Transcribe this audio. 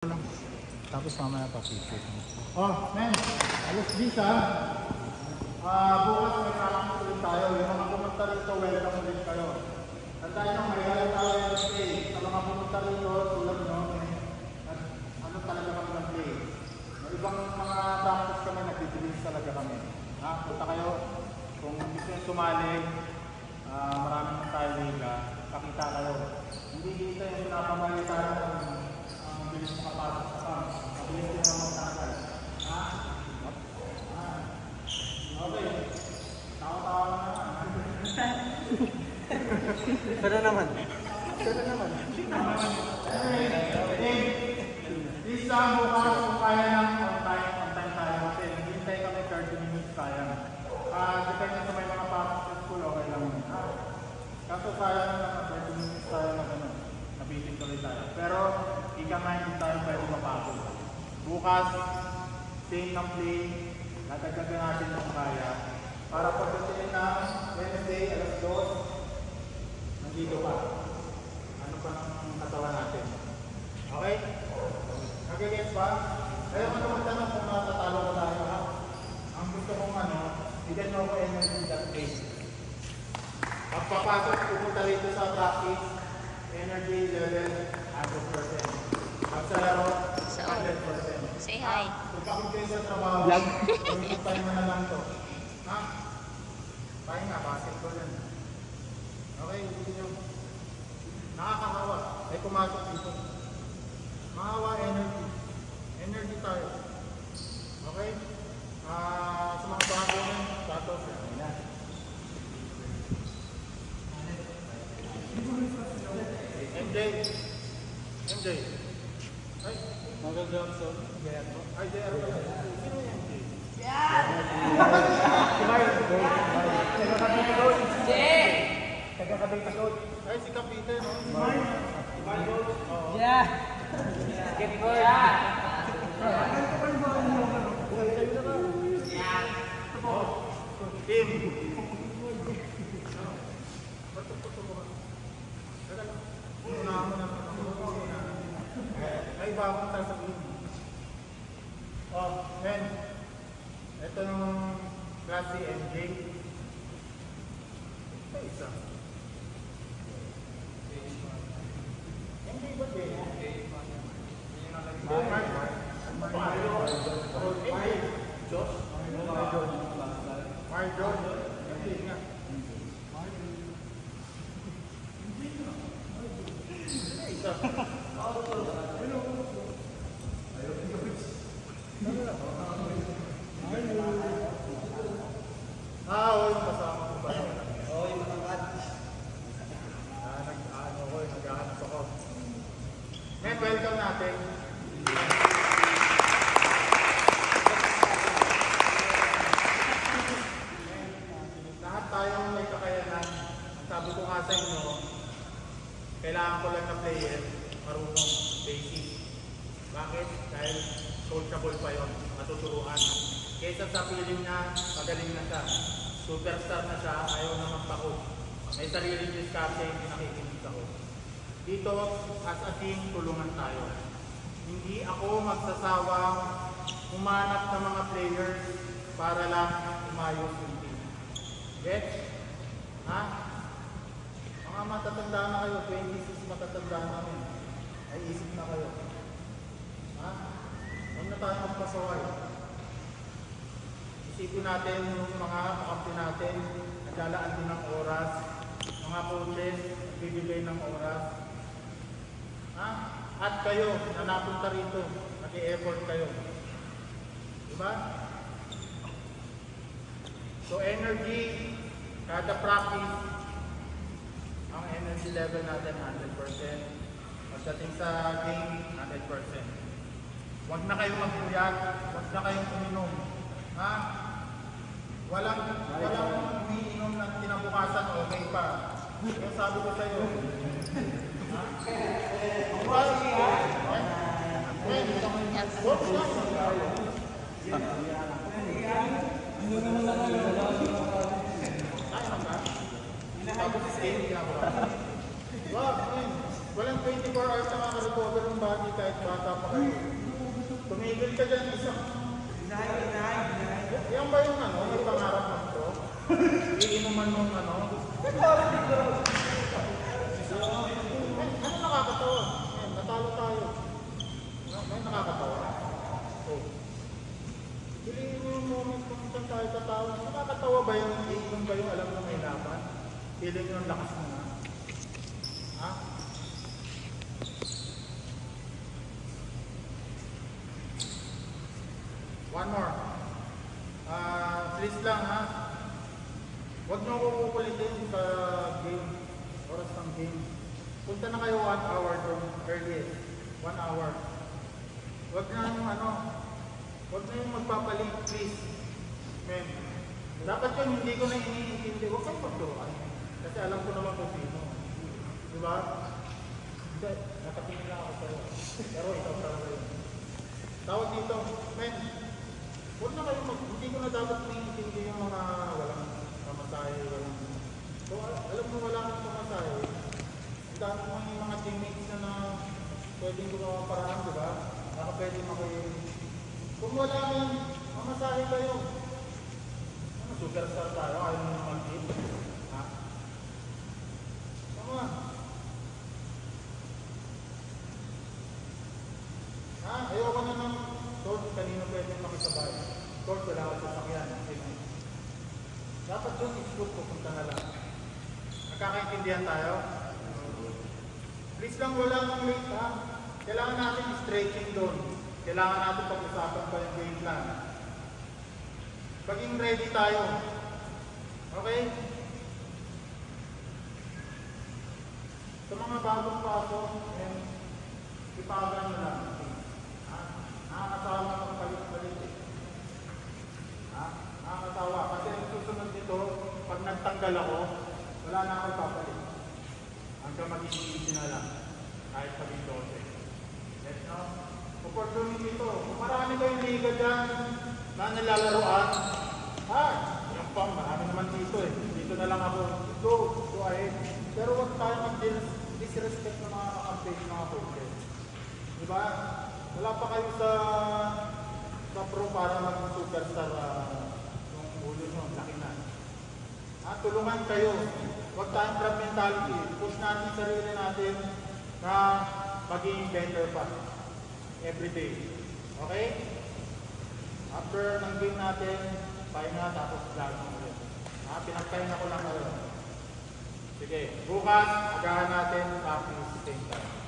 Tapos mamaya pa picture. Oh, men, alas 10 ha. Bukas may kakakas ulit tayo. Yung mga pumunta rito, welcome ulit kayo. Tandaan nyo, may halang tayo yung play. Sa mga pumunta rito, tulad nyo, ano talaga kami ng play. May ibang mga practice kami, nagbibilis talaga kami. Ha? Punta kayo, kung gusto nyo sumali, maraming tayo liga, pakita kayo. Hindi dito yung pinapamali tayo ang bilis makapasok sa pumps. Mabilis din ang magtakal. Ha? Okay. Tawa-tawa na naman. Pero naman. Please lang bukas kung kaya ng on time tayo kasi hintay kami 30 minutes sayang. Depende sa may mga pasok sa school, okay lang yun. Kaso sayang na 30 minutes tayo na gano'n. Nabitin tuloy tayo. Pero ika nga hindi tayo pwede mapagod. Bukas, same ng play, natagdagan natin kung kaya. Para pagdating na Wednesday, alas 2, nandito pa. Ano pa ng katawan natin? Okay? Nag-gets ba? Kaya ko naman tanong kung natatalo ko tayo ha. Ang gusto kong bigyan mo ako energy that day. Pagpapasok, pupunta rito sa practice, energy level 100%. At sa laro, 100%. Say hi. Kung bakit kayo sa trabaho, tayo na lang to. Ha? Tayo nga, basit ko yan. Okay, hindi nyo. Nakakahawa. Ay pumasok dito. Mahawa energy. Energy tayo. Okay? Sa mga bago nyo, patos. Ayan. MJ. Ay, Michael Johnson. Ay, JR pala. Sino yung MJ? Yeah! Taga-Kabay-Tagod. Ay, si Kapite, no? Yeah! Tim. Ay, bakit sasabihin? Oh, men. Ito yung klase MJ. Ito isa. MJ ba din? Marjon. MJ nga. Isa. Oo, yung kasama ko ba? Oo, yung matangkad. Nag-aanap ako. Men, welcome natin. Lahat tayong may kakayanan. Ang sabi ko nga sa inyo, kailangan ko lang na player, marunong, basic. Bakit? Dahil coachable pa yun, matuturuan. Kaysa sa feeling na pagaling na siya, superstar na siya, ayaw na magpa-coach. May sariling diskarte, hindi nakikinig ako. Dito, as a team, tulungan tayo. Hindi ako magsasawang humanap ng mga players para lang umayos yung team. Get? Ha? Mga matatanda na kayo, 26 matatanda na kayo. Ay isip na kayo. Ha? Huwag na tayo magpasaway. Isipin natin yung mga kakampi natin, naglalaan din ng oras, mga coaches, nagbibigay ng oras. Ha? At kayo, na napunta rito, nag-e-effort kayo. Diba? So energy, kada practice, ang energy level natin 100%. Pagdating sa game, 100%. Huwag na kayong magpuyat, huwag na kayong uminom. Ha? Walang umiinom ng kinabukasan, okay pa. Yung sabi ko sa iyo. Ha? Wag, Walang 24 hours na makarecover ng body kahit bata pa kayo. Tumigil ka dyan, isang... Yan ba yung ano, may pangarap ng to? Iinuman mong ano? Ano nakakatawa? Natalo tayo. May nakakatawa. Oh. Piliin mo yung moment kung saan tayo tatawa. Nakakatawa ba yung iinom ba yung alam na may laban? Feeling yung lakas mo na. Ha? One more. Please lang ha. Huwag nyo kukulitin sa game. Oras ng game. Punta na kayo 1 hour from earliest. 1 hour. Huwag na yung ano. Huwag na yung magpapalit, please. Men. Dapat yun, hindi ko na iniintindi. Huwag kang magturuan. Kasi alam ko naman kung sino. Diba? Hindi. Nakatingin lang ako sa'yo. Pero ikaw talaga yun. Tawag dito. Men. Huwag na kayo hindi ko na dapat iniintindi yung mga walang pamasahe, walang... So, alam mo wala kang pamasahe. Dami mo yung mga teammates na pwedeng gumawa paraan, di ba? Baka pwede makayo. Kung wala kang pamasahe kayo, ano, superstar tayo, ayaw mo na mag-team. Ha? Tama. Ha? Ayoko na ng Lord, kanino pwedeng makisabay. Lord, wala ka sa sakyan. Dapat yun, isipot ko, punta na lang. Nagkakaintindihan tayo? Please lang, wala nang late ha. Kailangan natin stretching doon. Kailangan natin pag-usapan pa yung game plan. Maging ready tayo. Okay? Sa mga bagong pasok, ipagan mo lang. Nakakatawa ng palit-palit eh. Nakakatawa. Kasi ang susunod nito, pag nagtanggal ako, wala na ako ipapalit. Hanggang mag-iisip na lang. Kahit paging 12. Let's know. Opportunity ito. Kung marami kayong liga dyan na nilalaroan, yung pang, marami naman dito eh. Dito na lang ako. Go ahead. Pero huwag tayo mag-disrespect ng mga campaign, mga coaches. Diba? Wala pa kayo sa pro para maging superstar yung ulo nyo, laki na. Tulungan kayo. Huwag tayong crab mentality. Push natin sarili natin na maging better pa. Everyday. Okay? After ng game natin, pahinga tapos vlog ulit. Pinagpahinga ko lang kayo. Sige. Bukas, agahan natin practice same time.